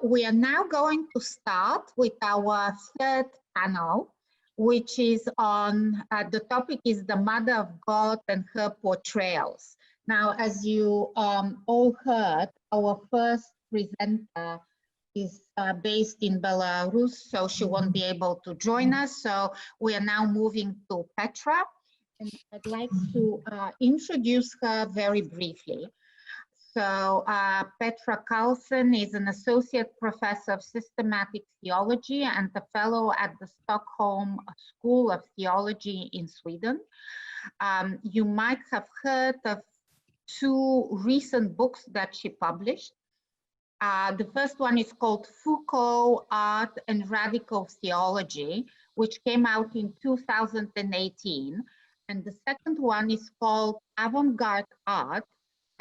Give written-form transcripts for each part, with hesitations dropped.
We are now going to start with our third panel, which is on, the topic is the Mother of God and her portrayals. Now, as you all heard, our first presenter is based in Belarus, so she won't be able to join us. So we are now moving to Petra, and I'd like to introduce her very briefly. So Petra Carlsson is an associate professor of systematic theology and a fellow at the Stockholm School of Theology in Sweden. You might have heard of two recent books that she published. The first one is called Foucault, Art and Radical Theology, which came out in 2018. And the second one is called Avant-Garde Art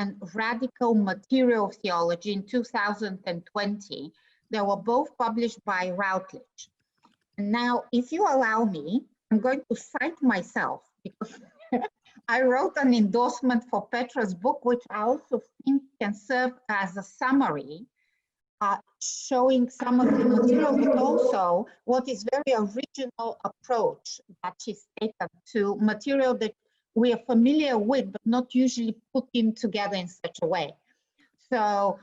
and Radical Material Theology in 2020. They were both published by Routledge. And now, if you allow me, I'm going to cite myself because I wrote an endorsement for Petra's book, which I also think can serve as a summary, showing some of the material, but also what is very original approach that she's taken to material that we are familiar with, but not usually put in together in such a way. So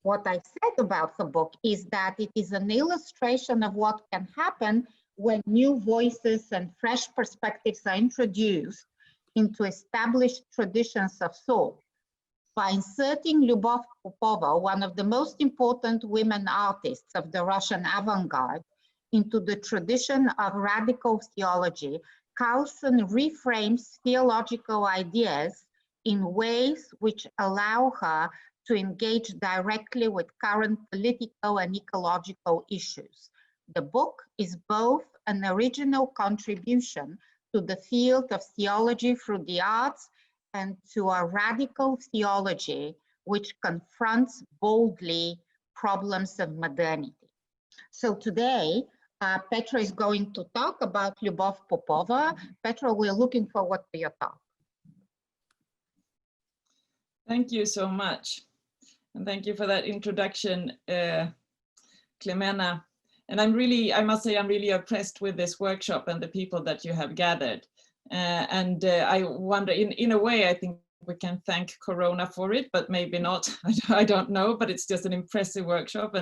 what I said about the book is that it is an illustration of what can happen when new voices and fresh perspectives are introduced into established traditions of thought. By inserting Lyubov Popova, one of the most important women artists of the Russian avant-garde, into the tradition of radical theology, Carlsson reframes theological ideas in ways which allow her to engage directly with current political and ecological issues. The book is both an original contribution to the field of theology through the arts and to a radical theology which confronts boldly problems of modernity. So today, Petra is going to talk about Lyubov Popova. Petra, we're looking forward to your talk. Thank you so much. And thank you for that introduction, Clemena. And I must say, I'm really impressed with this workshop and the people that you have gathered. I wonder, in a way, I think we can thank Corona for it, but maybe not. I don't know, but it's just an impressive workshop.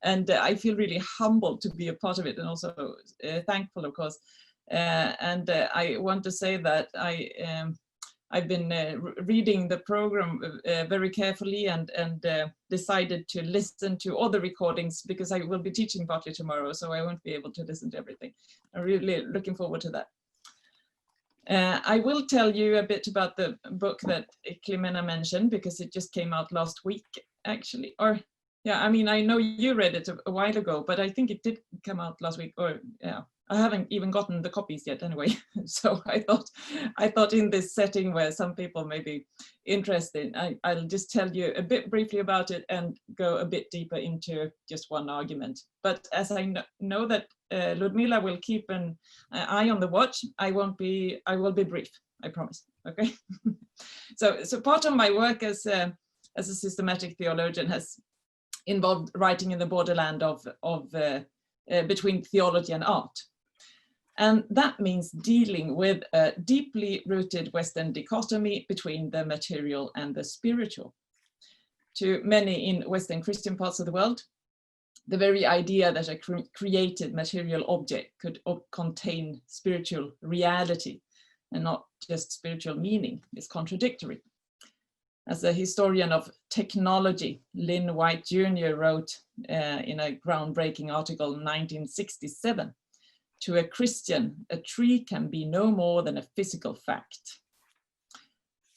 And I feel really humbled to be a part of it, and also thankful, of course. I want to say that I've been reading the program very carefully and decided to listen to all the recordings because I will be teaching partly tomorrow, so I won't be able to listen to everything. I'm really looking forward to that. I will tell you a bit about the book that Clemena mentioned because it just came out last week, actually. Or, yeah, I mean, I know you read it a while ago, but I think it did come out last week. Or, yeah, I haven't even gotten the copies yet, anyway. So I thought in this setting where some people may be interested, I'll just tell you a bit briefly about it and go a bit deeper into just one argument. But as I know that Ludmila will keep an eye on the watch, I will be brief, I promise. Okay. So part of my work as a systematic theologian has involved writing in the borderland of between theology and art. And that means dealing with a deeply rooted Western dichotomy between the material and the spiritual. To many in Western Christian parts of the world, the very idea that a created material object could contain spiritual reality and not just spiritual meaning is contradictory. As a historian of technology, Lynn White Jr. wrote in a groundbreaking article in 1967, to a Christian, a tree can be no more than a physical fact.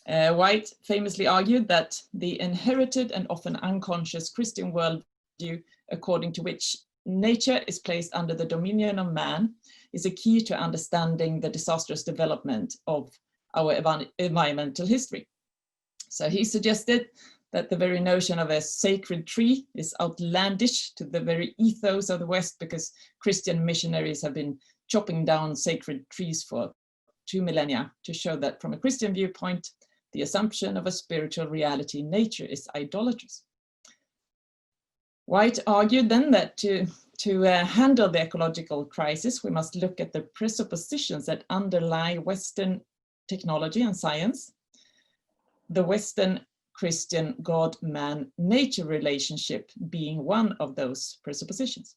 White famously argued that the inherited and often unconscious Christian worldview, according to which nature is placed under the dominion of man, is a key to understanding the disastrous development of our environmental history. So he suggested that the very notion of a sacred tree is outlandish to the very ethos of the West because Christian missionaries have been chopping down sacred trees for 2 millennia to show that from a Christian viewpoint, the assumption of a spiritual reality in nature is idolatrous. White argued then that to handle the ecological crisis, we must look at the presuppositions that underlie Western technology and science, the Western Christian God-man-nature relationship being one of those presuppositions.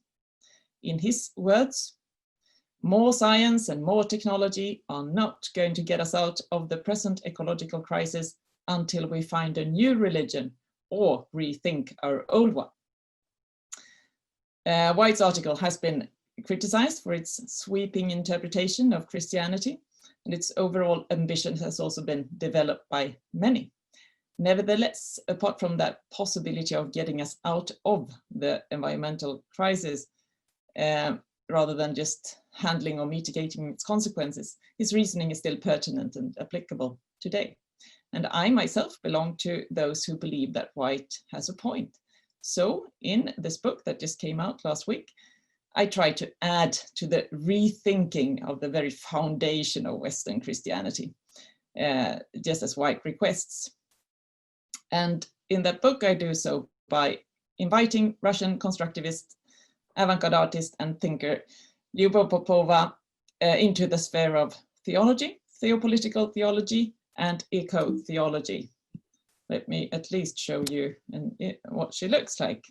In his words, more science and more technology are not going to get us out of the present ecological crisis until we find a new religion or rethink our old one. White's article has been criticized for its sweeping interpretation of Christianity, and its overall ambition has also been developed by many. Nevertheless, apart from that possibility of getting us out of the environmental crisis, rather than just handling or mitigating its consequences, his reasoning is still pertinent and applicable today. And I myself belong to those who believe that White has a point. So in this book that just came out last week, I try to add to the rethinking of the very foundation of Western Christianity, just as White requests. And in that book, I do so by inviting Russian constructivist, avant-garde artist and thinker Lyubov Popova into the sphere of theology, theopolitical theology, and eco-theology. Let me at least show you what she looks like.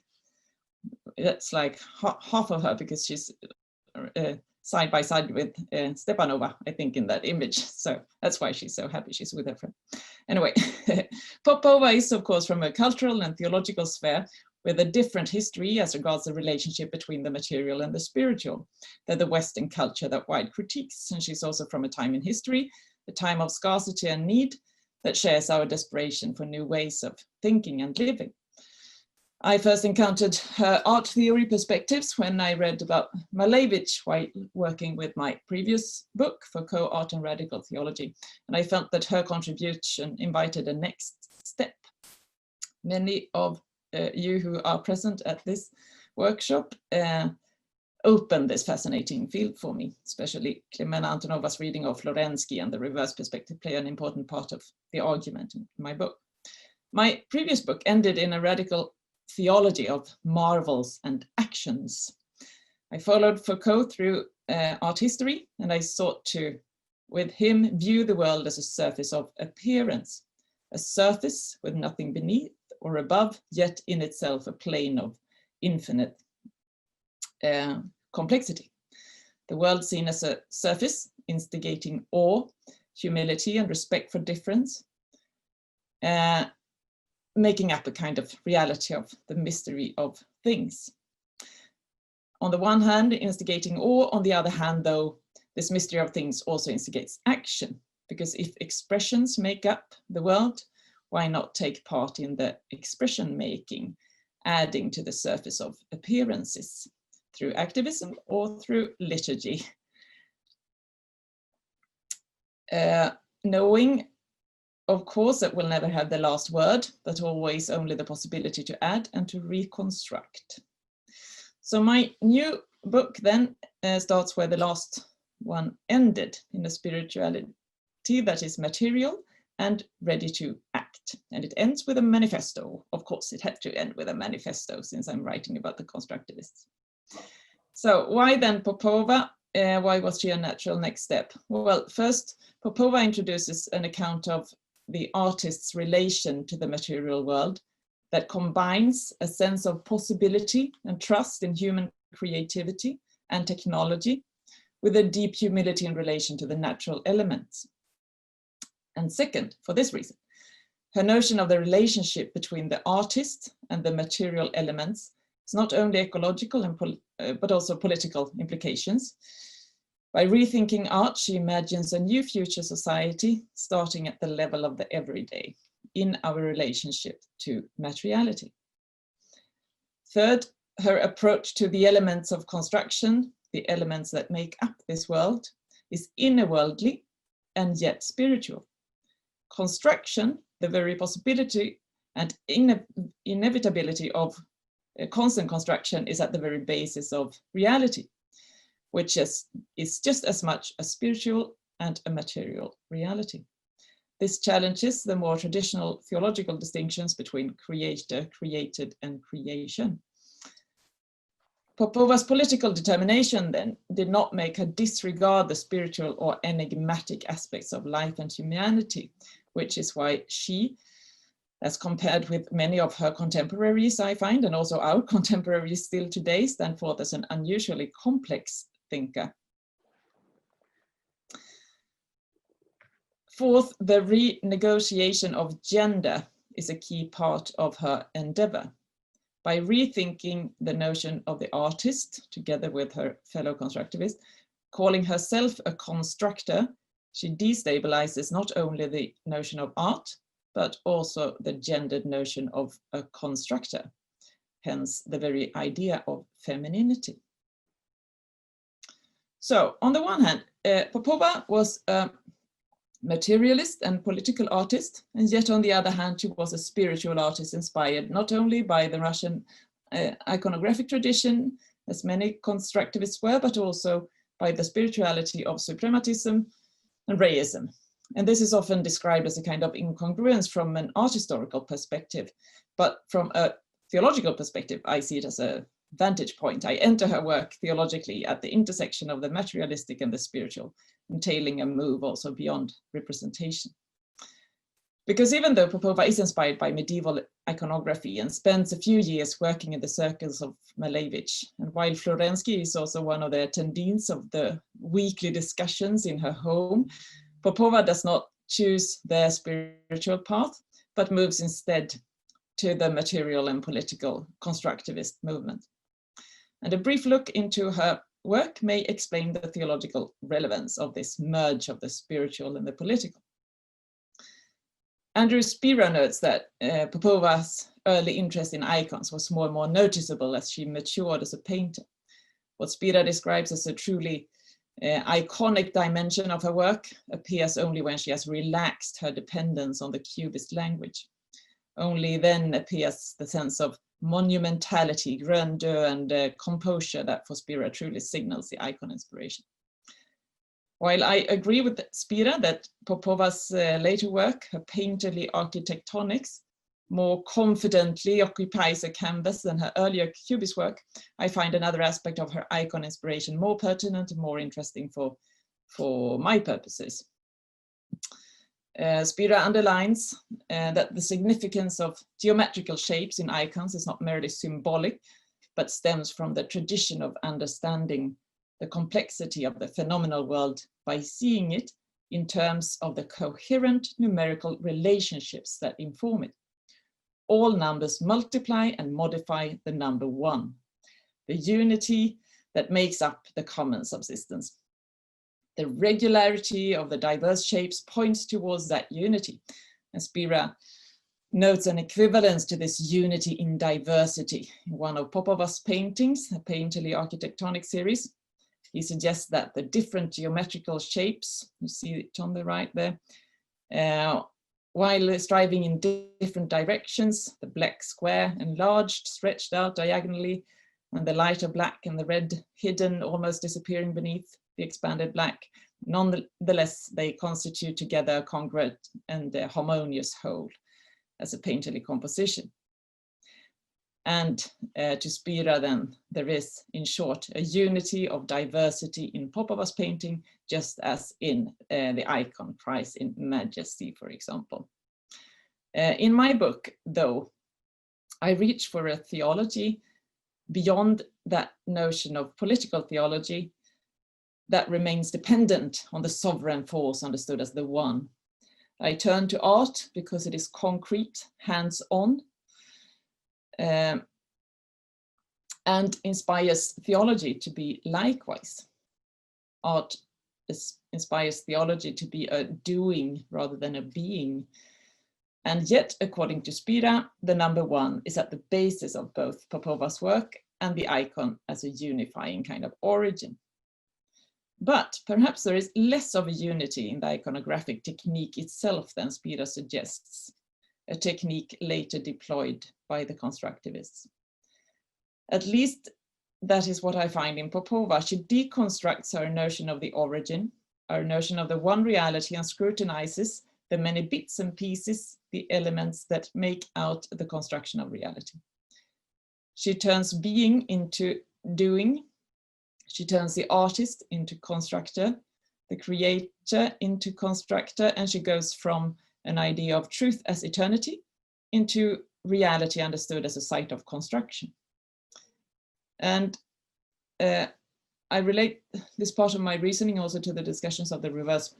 That's like half of her, because she's side by side with Stepanova, I think, in that image. So that's why she's so happy she's with her friend. Anyway, Popova is, of course, from a cultural and theological sphere with a different history as regards the relationship between the material and the spiritual than the Western culture that White critiques. And she's also from a time in history, a time of scarcity and need, that shares our desperation for new ways of thinking and living. I first encountered her art theory perspectives when I read about Malevich while working with my previous book for Co-Art and Radical Theology, and I felt that her contribution invited a next step. Many of you who are present at this workshop opened this fascinating field for me, especially Klimena Antonova's reading of Florensky and the reverse perspective play an important part of the argument in my book. My previous book ended in a radical theology of marvels and actions. I followed Foucault through art history, and I sought to, with him, view the world as a surface of appearance, a surface with nothing beneath or above, yet in itself a plane of infinite complexity. The world seen as a surface, instigating awe, humility, and respect for difference, making up a kind of reality of the mystery of things. On the one hand, instigating awe, on the other hand, though, this mystery of things also instigates action, because if expressions make up the world, why not take part in the expression making, adding to the surface of appearances through activism or through liturgy? Knowing, of course, that we'll never have the last word, but always only the possibility to add and to reconstruct. So my new book then starts where the last one ended, in a spirituality that is material and ready to act. And it ends with a manifesto. Of course, it had to end with a manifesto since I'm writing about the constructivists. So why then Popova? Why was she a natural next step? Well, first, Popova introduces an account of the artist's relation to the material world that combines a sense of possibility and trust in human creativity and technology with a deep humility in relation to the natural elements. And second, for this reason, her notion of the relationship between the artist and the material elements is not only ecological but also political implications. By rethinking art, she imagines a new future society starting at the level of the everyday in our relationship to materiality. Third, her approach to the elements of construction, the elements that make up this world, is inner-worldly and yet spiritual. Construction, the very possibility and inevitability of constant construction, is at the very basis of reality, which is just as much a spiritual and a material reality. This challenges the more traditional theological distinctions between creator, created, and creation. Popova's political determination then did not make her disregard the spiritual or enigmatic aspects of life and humanity, which is why she, as compared with many of her contemporaries, I find, and also our contemporaries still today, stand forth as an unusually complex thinker. Fourth, the renegotiation of gender is a key part of her endeavor. By rethinking the notion of the artist, together with her fellow constructivists, calling herself a constructor, she destabilizes not only the notion of art, but also the gendered notion of a constructor, hence the very idea of femininity. So, on the one hand, Popova was a materialist and political artist, and yet on the other hand, she was a spiritual artist inspired not only by the Russian iconographic tradition, as many constructivists were, but also by the spirituality of suprematism and Rayism. And this is often described as a kind of incongruence from an art historical perspective, but from a theological perspective, I see it as a vantage point. I enter her work theologically at the intersection of the materialistic and the spiritual, entailing a move also beyond representation. Because even though Popova is inspired by medieval iconography and spends a few years working in the circles of Malevich, and while Florensky is also one of the attendees of the weekly discussions in her home, Popova does not choose their spiritual path, but moves instead to the material and political constructivist movement. And a brief look into her work may explain the theological relevance of this merge of the spiritual and the political. Andrew Spira notes that Popova's early interest in icons was more and more noticeable as she matured as a painter. What Spira describes as a truly iconic dimension of her work appears only when she has relaxed her dependence on the Cubist language. Only then appears the sense of monumentality, grandeur, and composure that for Spira truly signals the icon inspiration. While I agree with Spira that Popova's later work, her painterly architectonics, more confidently occupies a canvas than her earlier Cubist work, I find another aspect of her icon inspiration more pertinent and more interesting for my purposes. Spira underlines that the significance of geometrical shapes in icons is not merely symbolic, but stems from the tradition of understanding the complexity of the phenomenal world by seeing it in terms of the coherent numerical relationships that inform it. All numbers multiply and modify the number one, the unity that makes up the common subsistence. The regularity of the diverse shapes points towards that unity. And Spira notes an equivalence to this unity in diversity in one of Popova's paintings, a painterly architectonic series. He suggests that the different geometrical shapes, you see it on the right there, while striving in different directions, the black square enlarged, stretched out diagonally, and the lighter black and the red hidden, almost disappearing beneath the expanded black, nonetheless, they constitute together a congruent and a harmonious whole as a painterly composition. And to Spira then, there is, in short, a unity of diversity in Popova's painting, just as in the icon Christ in Majesty, for example. In my book, though, I reach for a theology beyond that notion of political theology that remains dependent on the sovereign force understood as the one. I turn to art because it is concrete, hands-on, and inspires theology to be likewise. Art inspires theology to be a doing rather than a being. And yet, according to Spira, the number one is at the basis of both Popova's work and the icon as a unifying kind of origin. But perhaps there is less of a unity in the iconographic technique itself than Spira suggests, a technique later deployed by the constructivists. At least that is what I find in Popova. She deconstructs our notion of the origin, our notion of the one reality, and scrutinizes the many bits and pieces, the elements that make out the construction of reality. She turns being into doing. She turns the artist into constructor, the creator into constructor, and she goes from an idea of truth as eternity into reality understood as a site of construction. And I relate this part of my reasoning also to the discussions of the reverse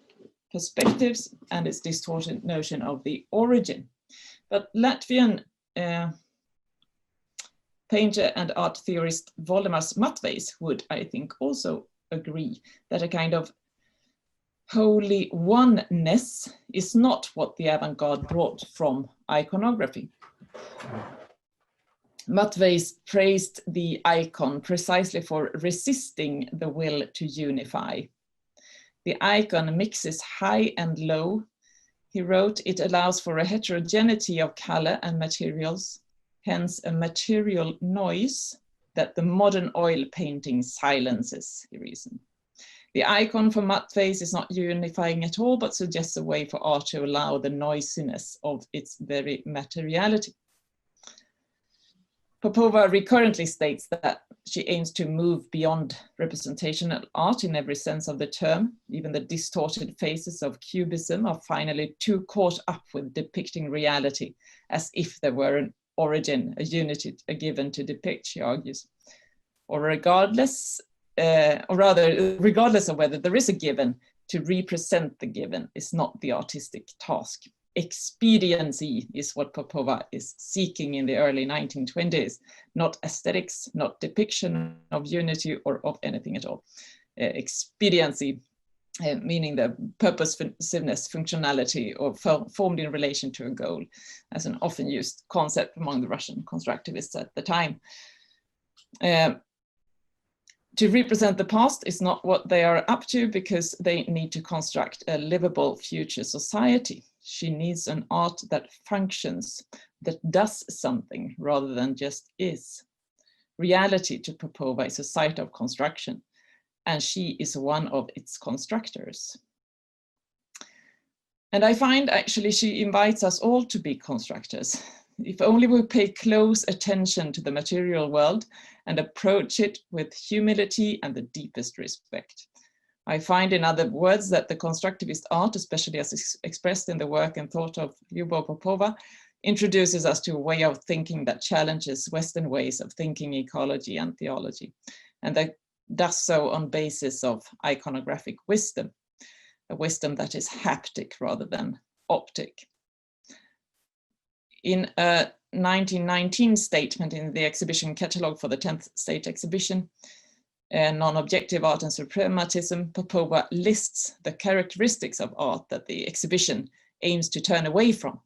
perspectives and its distorted notion of the origin. But Latvian painter and art theorist Valdemars Matveis would, I think, also agree that a kind of holy oneness is not what the avant-garde brought from iconography. Matveis praised the icon precisely for resisting the will to unify. The icon mixes high and low. He wrote, it allows for a heterogeneity of color and materials, hence a material noise that the modern oil painting silences, he reasoned. The icon for Matveis is not unifying at all, but suggests a way for art to allow the noisiness of its very materiality. Popova recurrently states that she aims to move beyond representational art in every sense of the term. Even the distorted faces of cubism are finally too caught up with depicting reality, as if there were an origin, a unity, a given to depict, she argues. Or regardless of whether there is a given, to represent the given is not the artistic task. Expediency is what Popova is seeking in the early 1920s, not aesthetics, not depiction of unity or of anything at all. Expediency, meaning the purposiveness, functionality, or formed in relation to a goal, as an often used concept among the Russian constructivists at the time. To represent the past is not what they are up to, because they need to construct a livable future society. She needs an art that functions, that does something rather than just is. Reality to Popova is a site of construction, and she is one of its constructors. And I find actually she invites us all to be constructors. If only we pay close attention to the material world and approach it with humility and the deepest respect. I find, in other words, that the constructivist art, especially as expressed in the work and thought of Lyubov Popova, introduces us to a way of thinking that challenges Western ways of thinking ecology and theology, and that does so on basis of iconographic wisdom, a wisdom that is haptic rather than optic. In a 1919 statement in the exhibition catalogue for the 10th State Exhibition, Non-Objective Art and Suprematism, Popova lists the characteristics of art that the exhibition aims to turn away from.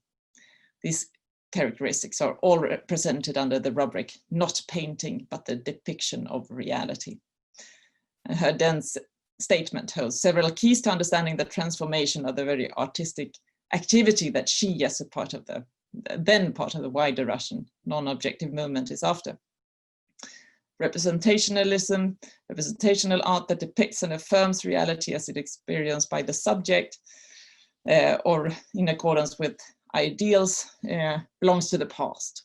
These characteristics are all represented under the rubric, not painting, but the depiction of reality. Her dense statement holds several keys to understanding the transformation of the very artistic activity that she, as a part of the wider Russian non-objective movement, is after. Representationalism, representational art that depicts and affirms reality as it experienced by the subject, or in accordance with ideals, belongs to the past.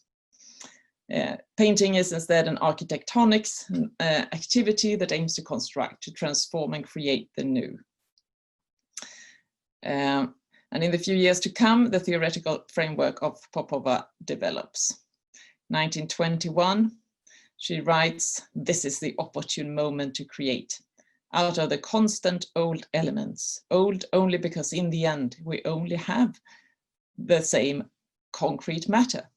Painting is instead an architectonics activity that aims to construct, to transform and create the new. And in the few years to come, the theoretical framework of Popova develops. 1921, she writes, "This is the opportune moment to create, out of the constant old elements, old only because in the end we only have the same concrete matter,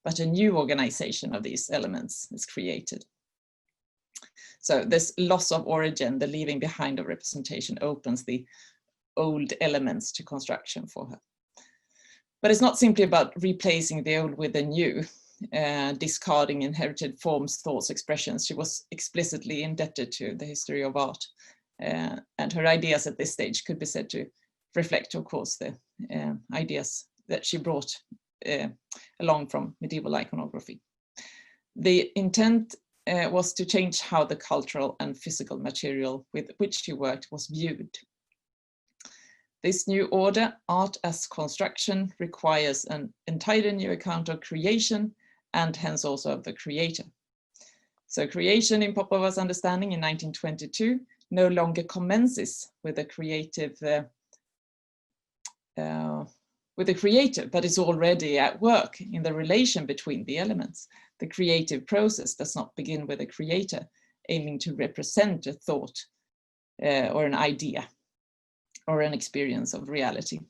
but a new organization of these elements is created." So this loss of origin, the leaving behind of representation, opens the old elements to construction for her. But it's not simply about replacing the old with the new, discarding inherited forms, thoughts, expressions. She was explicitly indebted to the history of art, and her ideas at this stage could be said to reflect, of course, the ideas that she brought along from medieval iconography. The intent was to change how the cultural and physical material with which she worked was viewed. This new order, art as construction, requires an entirely new account of creation and hence also of the creator. So creation in Popova's understanding in 1922 no longer commences with a creative, but is already at work in the relation between the elements. The creative process does not begin with a creator aiming to represent a thought or an idea or an experience of reality.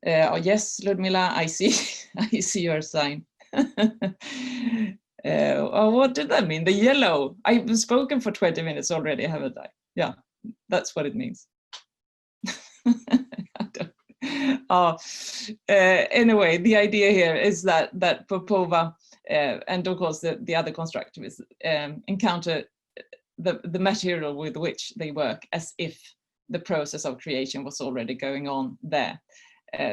Oh yes, Ludmila, I see, I see your sign. Oh, what did that mean? The yellow. I've spoken for 20 minutes already, haven't I? Yeah, that's what it means. Anyway, the idea here is that Popova and of course the other constructivists encounter the material with which they work as if the process of creation was already going on there.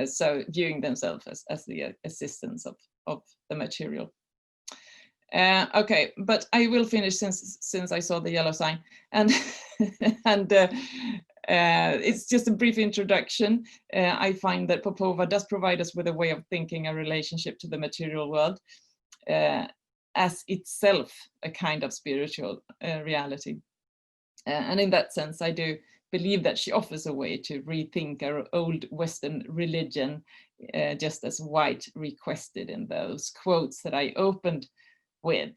So viewing themselves as the assistants of the material. Okay, but I will finish since I saw the yellow sign, and and it's just a brief introduction. I find that Popova does provide us with a way of thinking a relationship to the material world as itself a kind of spiritual reality. And in that sense, I do believe that she offers a way to rethink our old Western religion, just as White requested in those quotes that I opened with.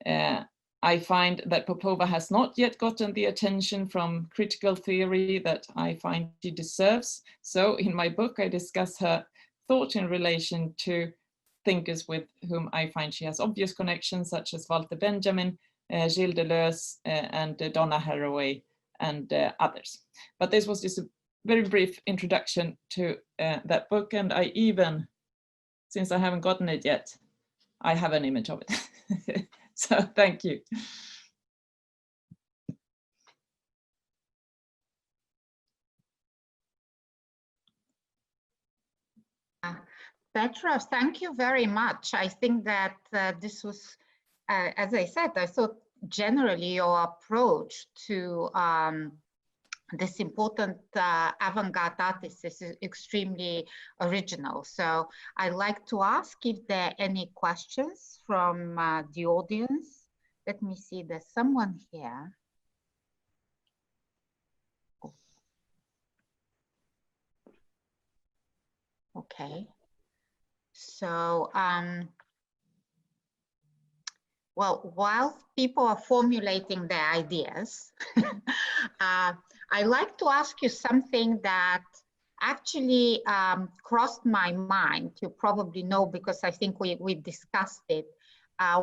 I find that Popova has not yet gotten the attention from critical theory that I find she deserves. So in my book, I discuss her thought in relation to thinkers with whom I find she has obvious connections, such as Walter Benjamin, Gilles Deleuze, and Donna Haraway, and others. But this was just a very brief introduction to that book, and I even, since I haven't gotten it yet, I have an image of it. So thank you. Petra, thank you very much. I think that this was, as I said, I thought generally your approach to this important avant-garde artist is extremely original. So I'd like to ask if there are any questions from the audience. Let me see, there's someone here. Okay. So, well, while people are formulating their ideas, I'd like to ask you something that actually crossed my mind. You probably know because I think we discussed it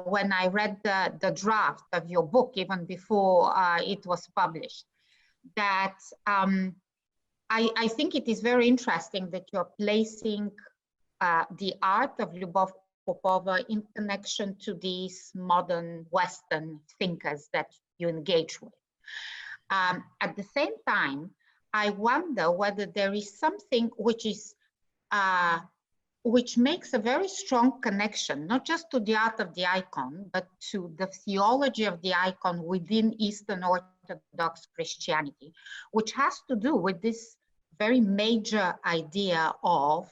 when I read the draft of your book, even before it was published, that I think it is very interesting that you're placing the art of Lyubov Popova in connection to these modern Western thinkers that you engage with. At the same time, I wonder whether there is something which is which makes a very strong connection, not just to the art of the icon, but to the theology of the icon within Eastern Orthodox Christianity, which has to do with this very major idea of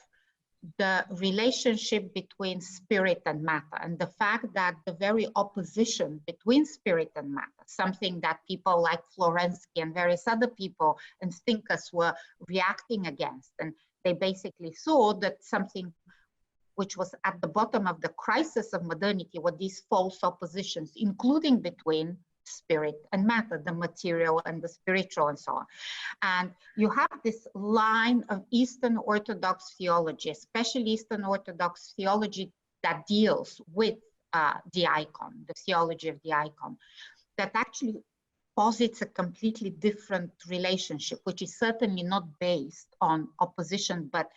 the relationship between spirit and matter, and the fact that the very opposition between spirit and matter, something that people like Florensky and various other people and thinkers were reacting against, and they basically saw that something which was at the bottom of the crisis of modernity were these false oppositions, including between spirit and matter, the material and the spiritual and so on. And you have this line of Eastern Orthodox theology, especially Eastern Orthodox theology that deals with the icon, the theology of the icon, that actually posits a completely different relationship, which is certainly not based on opposition, but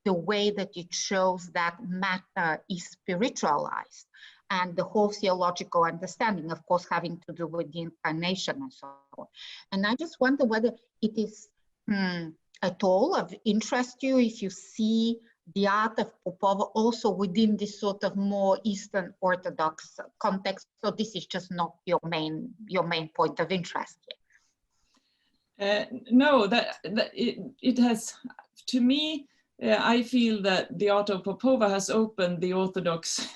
the way that it shows that matter is spiritualized, and the whole theological understanding, of course, having to do with the incarnation and so on. And I just wonder whether it is at all of interest to you if you see the art of Popova also within this sort of more Eastern Orthodox context. So this is just not your main point of interest here. No, that it has, to me, I feel that the art of Popova has opened the Orthodox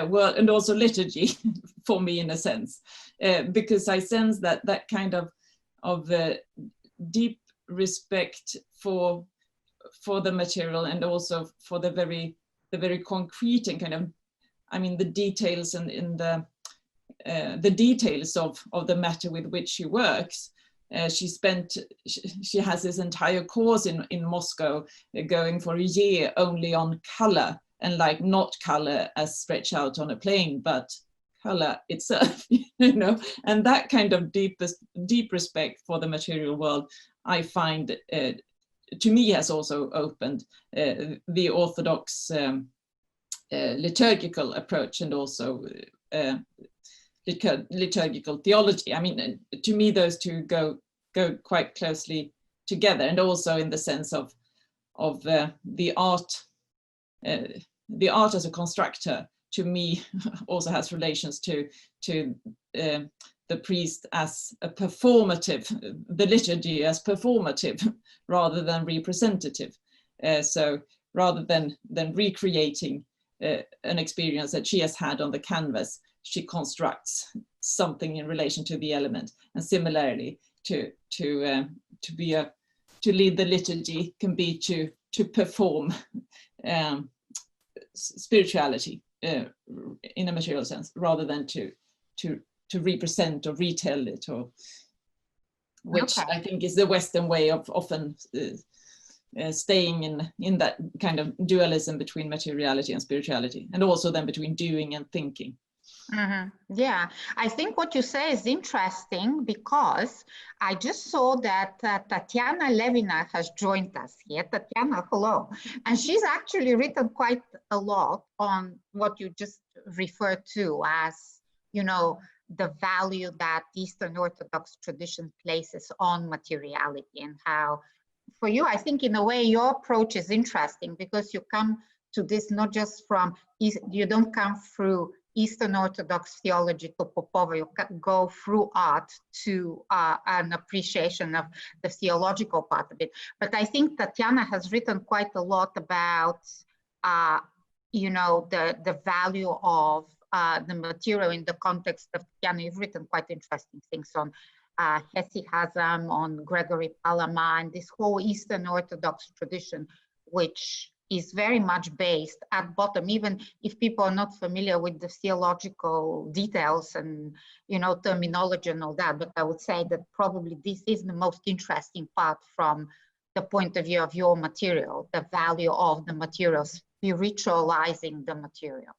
world and also liturgy for me in a sense, because I sense that that kind of deep respect for the material and also for the very concrete and kind of, I mean, the details and in the details of the matter with which she works. She has this entire course in Moscow going for a year only on color, and like not color as stretched out on a plane, but color itself, you know, and that kind of deep respect for the material world, I find to me has also opened the Orthodox liturgical approach and also liturgical theology. I mean, to me, those two go quite closely together, and also in the sense of the art as a constructor. To me, also has relations to the priest as a performative, the liturgy as performative rather than representative. So rather than recreating an experience that she has had on the canvas, she constructs something in relation to the element. And similarly, to lead the liturgy can be to perform spirituality in a material sense, rather than to represent or retell it, or which I think is the Western way of often staying in that kind of dualism between materiality and spirituality, and also then between doing and thinking. Yeah, I think what you say is interesting, because I just saw that Tatiana Levina has joined us here. Tatiana, hello. And she's actually written quite a lot on what you just referred to as, you know, the value that Eastern Orthodox tradition places on materiality, and how, for you, I think in a way your approach is interesting, because you come to this not just from, you don't come through Eastern Orthodox theology to Popova, you go through art to an appreciation of the theological part of it. But I think Tatiana has written quite a lot about, you know, the value of the material in the context of Tatiana. You've written quite interesting things on Hesychasm, on Gregory Palama, and this whole Eastern Orthodox tradition, which is very much based at bottom, even if people are not familiar with the theological details and, you know, terminology and all that. But I would say that probably this is the most interesting part from the point of view of your material, the value of the material, spiritualizing the material.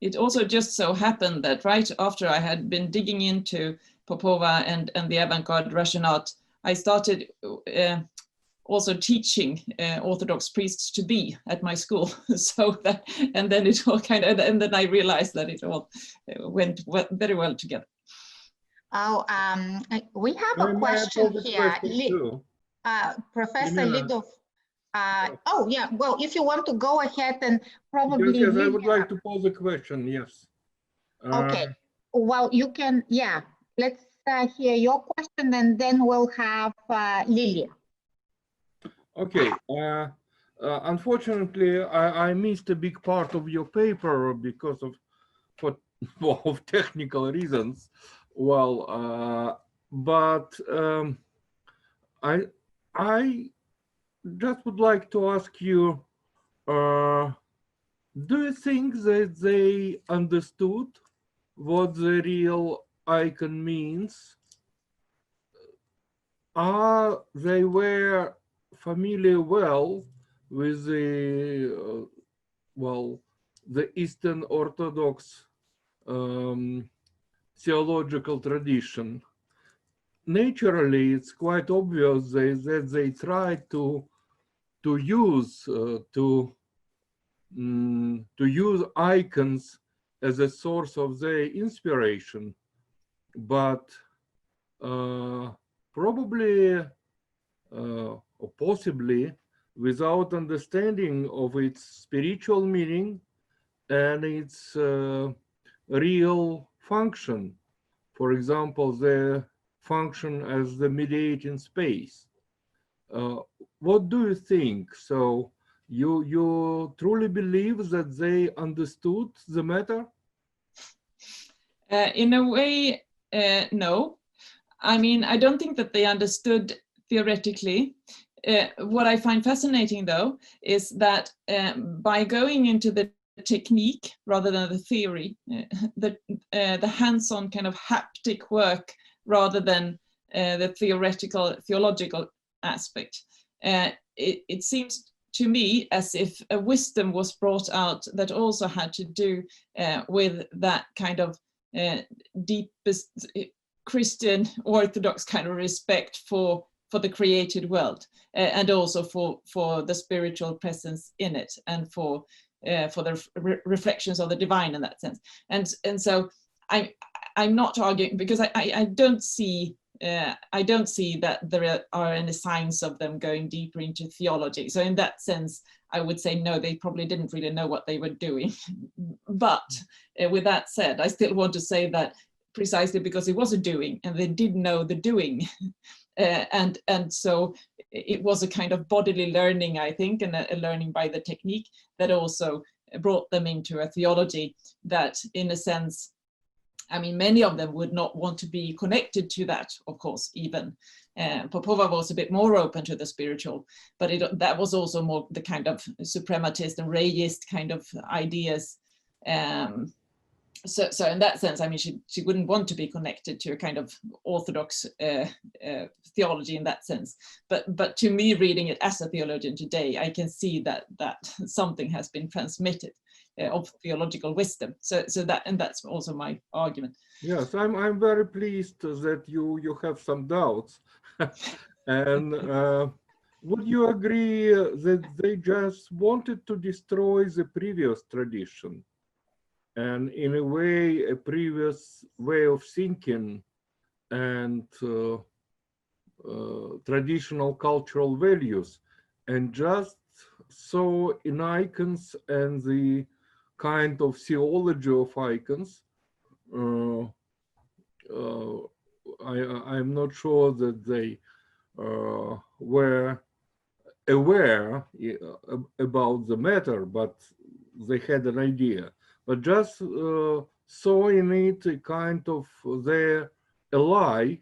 It also just so happened that right after I had been digging into Popova and the avant-garde Russian art, I started also teaching Orthodox priests to be at my school. So that, and then it all kind of, and then I realized that it all went very well together. Oh, we have a question here. Professor Lidov. Oh, yeah, well, if you want to go ahead and probably... Yes, I would like to pose a question, yes. Okay, well, you can, yeah, let's hear your question, and then we'll have Lilia. Okay, unfortunately, I missed a big part of your paper because of technical reasons. Well, but I just would like to ask you, do you think that they understood what the real icon means? They were familiar well with the the Eastern Orthodox theological tradition? Naturally, it's quite obvious that they tried to use icons as a source of their inspiration, but probably or possibly without understanding of its spiritual meaning and its real function. For example, the function as the mediating space. What do you think? So you truly believe that they understood the matter? In a way, no. I mean, I don't think that they understood theoretically. What I find fascinating, though, is that by going into the technique rather than the theory, the hands-on kind of haptic work rather than the theological aspect, it seems to me as if a wisdom was brought out that also had to do with that kind of deepest Christian Orthodox kind of respect for the created world, and also for the spiritual presence in it, and for the reflections of the divine in that sense. And so I'm not arguing, because I don't see that there are any signs of them going deeper into theology. So in that sense, I would say no, they probably didn't really know what they were doing. But with that said, I still want to say that precisely because it was a doing and they did know the doing. And so it was a kind of bodily learning, I think, and a learning by the technique that also brought them into a theology that, in a sense, I mean, many of them would not want to be connected to that, of course, even. Popova was a bit more open to the spiritual, but that was also more the kind of suprematist and rayist kind of ideas. So in that sense, I mean, she wouldn't want to be connected to a kind of Orthodox theology in that sense. But to me, reading it as a theologian today, I can see that something has been transmitted of theological wisdom. So that's also my argument. Yes, I'm very pleased that you have some doubts. And would you agree that they just wanted to destroy the previous tradition? And in a way, a previous way of thinking and traditional cultural values, and just saw in icons and the kind of theology of icons. I'm not sure that they were aware about the matter, but they had an idea. But just saw in it a kind of their ally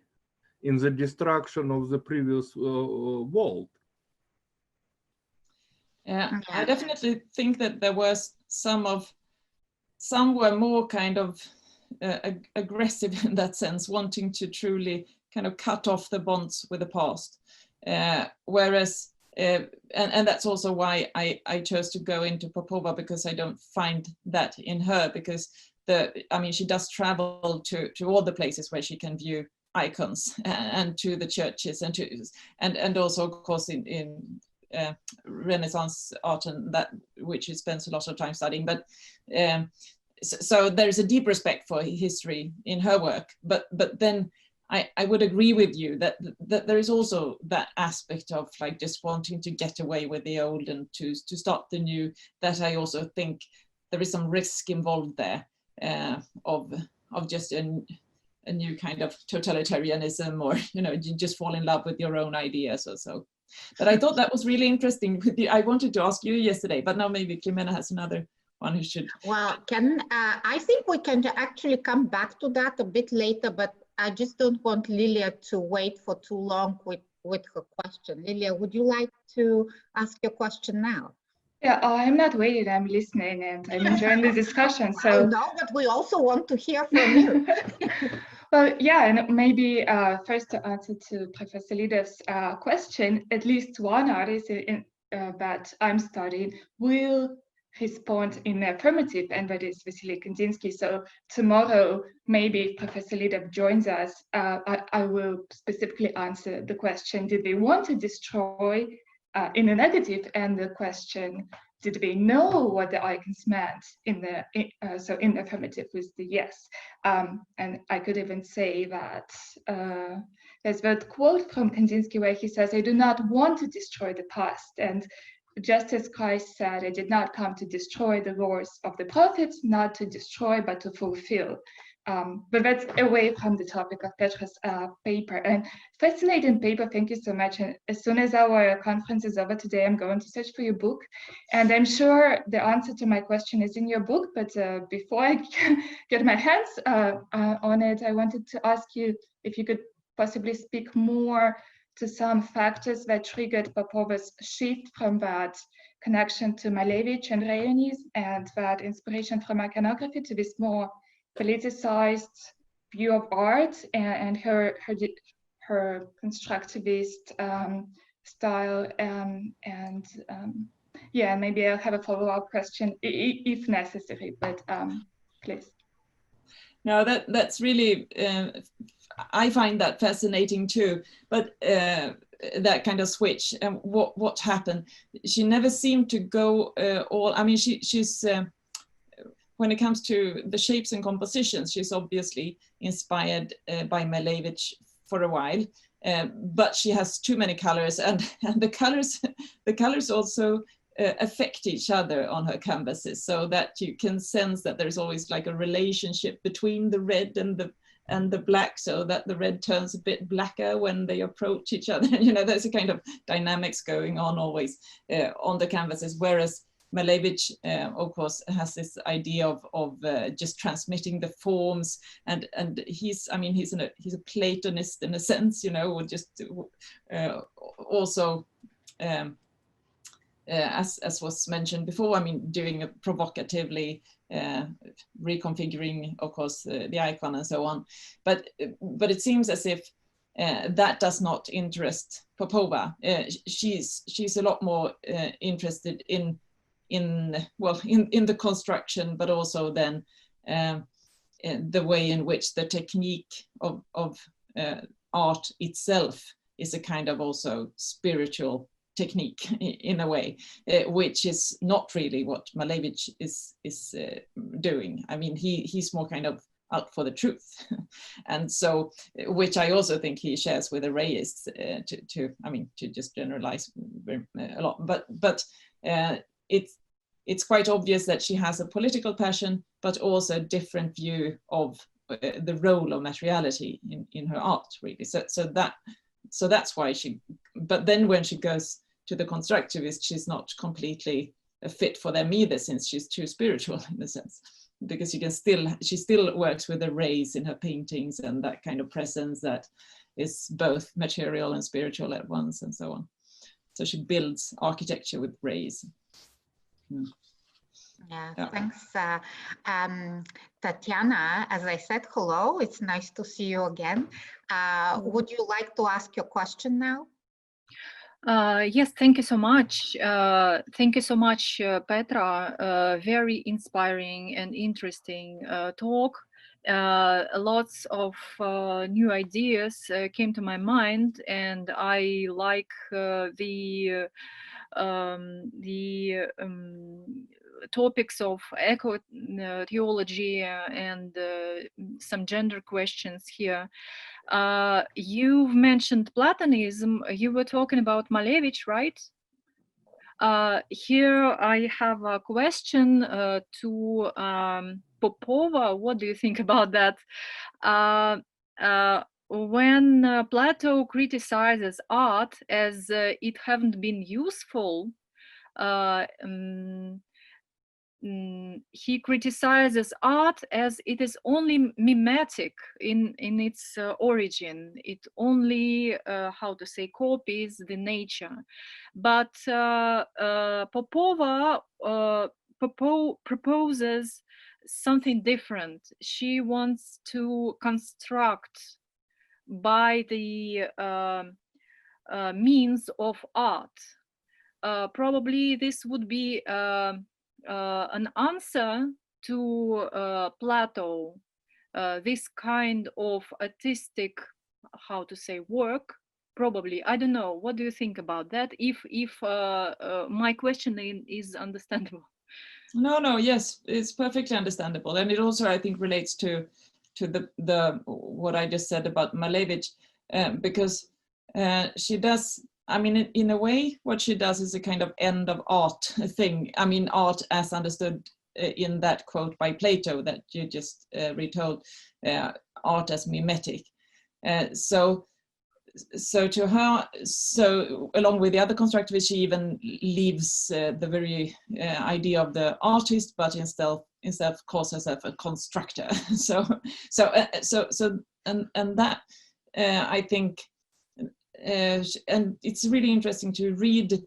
in the destruction of the previous world. Yeah, I definitely think that there was some were more kind of aggressive in that sense, wanting to truly kind of cut off the bonds with the past. Whereas, and that's also why I chose to go into Popova, because I don't find that in her, because I mean, she does travel to all the places where she can view icons, and to the churches, and also, of course, in Renaissance art, and that which she spends a lot of time studying. But so there's a deep respect for history in her work. But then I would agree with you that there is also that aspect of like just wanting to get away with the old and to start the new, that I also think there is some risk involved there, of just a new kind of totalitarianism, or you just fall in love with your own ideas or so. But I thought that was really interesting. I wanted to ask you yesterday, but now maybe Clemena has another one who should. Well, I think we can actually come back to that a bit later, but I just don't want Lilia to wait for too long with her question. Lilia, would you like to ask your question now? Yeah, I'm not waiting, I'm listening, and I'm enjoying the discussion. So no, but we also want to hear from you. Well, yeah, and maybe first to answer to Professor Lidev's question, at least one artist that I'm studying will respond in the affirmative, and that is Vasily Kandinsky. So tomorrow, maybe if Professor Lidev joins us, I will specifically answer the question, did they want to destroy in a negative, and the question, did they know what the icons meant so in the affirmative was the yes. And I could even say that there's that quote from Kandinsky where he says, I do not want to destroy the past. And just as Christ said, I did not come to destroy the laws of the prophets, not to destroy, but to fulfill. but that's away from the topic of Petra's paper. And fascinating paper, thank you so much. And as soon as our conference is over today, I'm going to search for your book. And I'm sure the answer to my question is in your book, but before I get my hands on it, I wanted to ask you if you could possibly speak more to some factors that triggered Popova's shift from that connection to Malevich and Reyonis and that inspiration from iconography to this more politicized view of art and her constructivist style. Yeah, maybe I'll have a follow-up question if necessary, but please. No, that's really, I find that fascinating too, but that kind of switch and what happened. She never seemed to go all, I mean, she's, when it comes to the shapes and compositions, she's obviously inspired by Malevich for a while, but she has too many colors, and the colors also affect each other on her canvases, so that you can sense that there's always like a relationship between the red and the black, so that the red turns a bit blacker when they approach each other. You know, there's a kind of dynamics going on always on the canvases, whereas Malevich, of course, has this idea of just transmitting the forms, and he's a Platonist in a sense, you know, or just also as was mentioned before, I mean, doing a provocatively reconfiguring, of course, the icon and so on, but it seems as if that does not interest Popova. She's a lot more interested in the construction, but also then the way in which the technique of art itself is a kind of also spiritual technique in a way, which is not really what Malevich is doing. I mean, he's more kind of out for the truth, and so, which I also think he shares with the Rayists, to just generalize a lot, but it's quite obvious that she has a political passion, but also a different view of the role of materiality in her art, really. So that's why she, but then when she goes to the constructivist, she's not completely a fit for them either, since she's too spiritual in a sense, because she still works with the rays in her paintings and that kind of presence that is both material and spiritual at once, and so on. So she builds architecture with rays. Yeah, thanks, Tatiana. As I said, hello, it's nice to see you again. Would you like to ask your question now? Yes, thank you so much. Thank you so much, Petra. Very inspiring and interesting talk. Lots of new ideas came to my mind, and I like the topics of eco-theology and some gender questions here. You've mentioned Platonism. You were talking about Malevich, right? Here I have a question to Popova. What do you think about that? When Plato criticizes art as it haven't been useful, he criticizes art as it is only mimetic in its origin. It only, copies the nature. But Popova proposes something different. She wants to construct by the means of art. Probably this would be an answer to Plato, this kind of artistic, work. Probably, I don't know. What do you think about that? If my question is understandable. No, yes, it's perfectly understandable, and it also, I think, relates to the what I just said about Malevich, because she does. I mean, in a way, what she does is a kind of end of art thing. I mean, art as understood in that quote by Plato that you just retold, art as mimetic. So to her, so along with the other constructivists, she even leaves the very idea of the artist, but instead calls herself a constructor. And that I think, and it's really interesting to read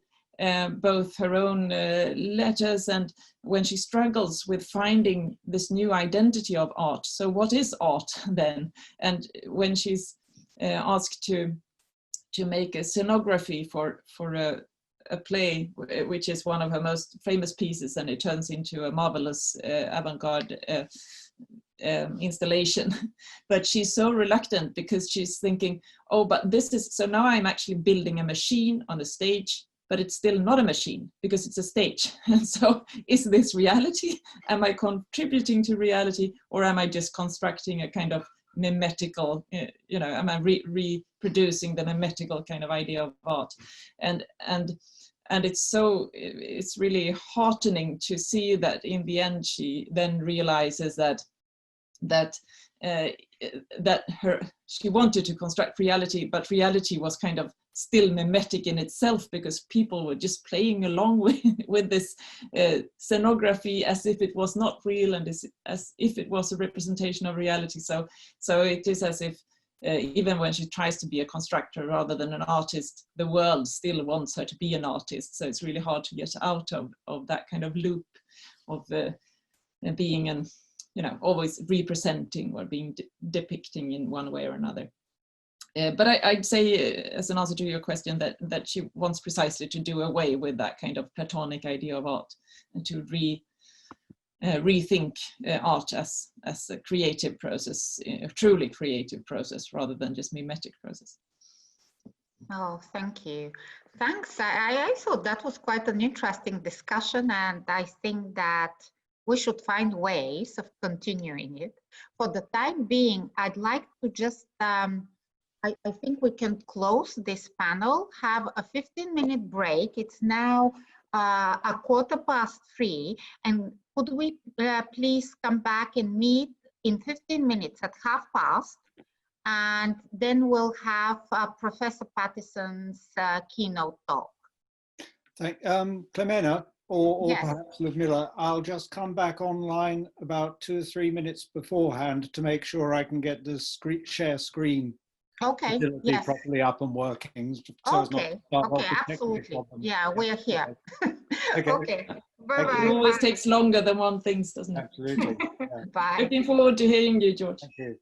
both her own letters and when she struggles with finding this new identity of art. So what is art then? And when she's asked to make a scenography for a play, which is one of her most famous pieces, and it turns into a marvelous avant-garde installation. But she's so reluctant because she's thinking, oh, but this is, so now I'm actually building a machine on a stage, but it's still not a machine because it's a stage. And so is this reality? Am I contributing to reality, or am I just constructing a kind of mimetical, am I reproducing the mimetical kind of idea of art? And it's really heartening to see that in the end she then realizes that she wanted to construct reality, but reality was kind of still mimetic in itself because people were just playing along with this scenography as if it was not real and as if it was a representation of reality. So it is as if even when she tries to be a constructor rather than an artist, the world still wants her to be an artist. So it's really hard to get out of that kind of loop of being an, always representing or being depicting in one way or another. But I'd say, as an answer to your question, that she wants precisely to do away with that kind of Platonic idea of art and to rethink art as a creative process, a truly creative process, rather than just mimetic process. Oh, thank you. Thanks. I thought that was quite an interesting discussion, and I think that we should find ways of continuing it. For the time being, I'd like to just, I think we can close this panel, have a 15-minute break. It's now 3:15, and could we please come back and meet in 15 minutes at 5:30, and then we'll have Professor Patterson's keynote talk. Thank Clemena, or Yes. perhaps Ludmila, I'll just come back online about 2 or 3 minutes beforehand to make sure I can get the share screen Okay, yes. properly up and working. So Okay, absolutely. Yeah, we're here. Okay, bye-bye. It always takes longer than one thinks, doesn't it? Absolutely. Yeah. Bye. Looking forward to hearing you, George. Thank you.